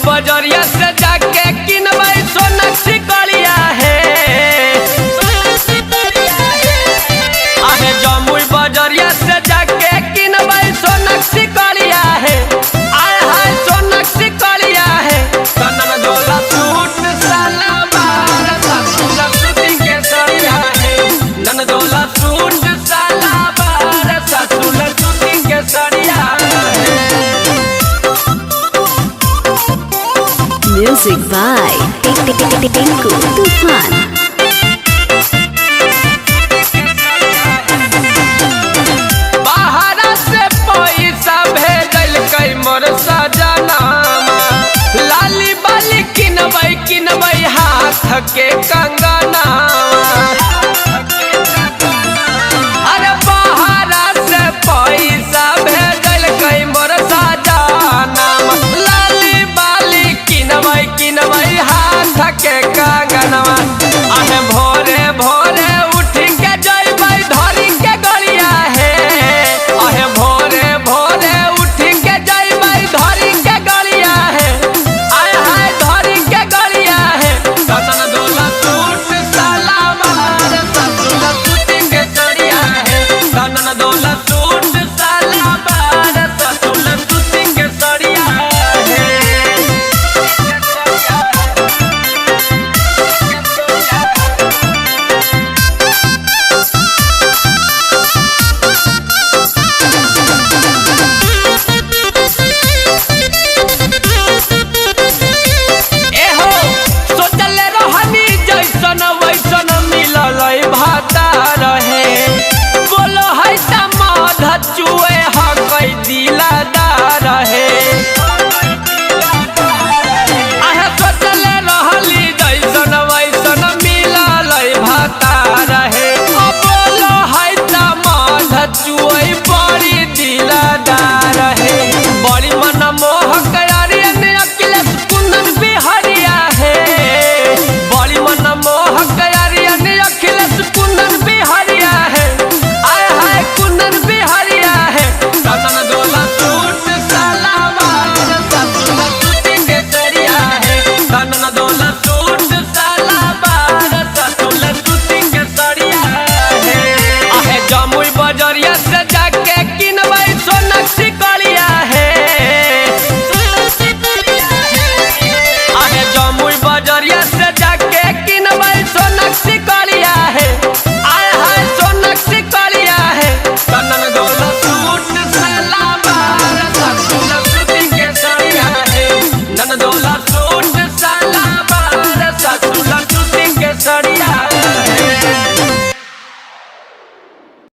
बजरिया से जाके किनबै सोनक सिकड़िया है। आहे जमुई बजरिया से जाके किनबै सोनक सिकड़िया है। आय हाय सोनक सिकड़िया है। कनन झोला सूट सलवार सासुर सूटिंग के सड़िया है। नन झोला सूट सलवार सासुर सूटिंग के सड़िया है। Music by Tinku Tufan। बाहर से पैसा भेजल कई मोर सजनामा। लाली बाली किनबै हाथ के कंगन।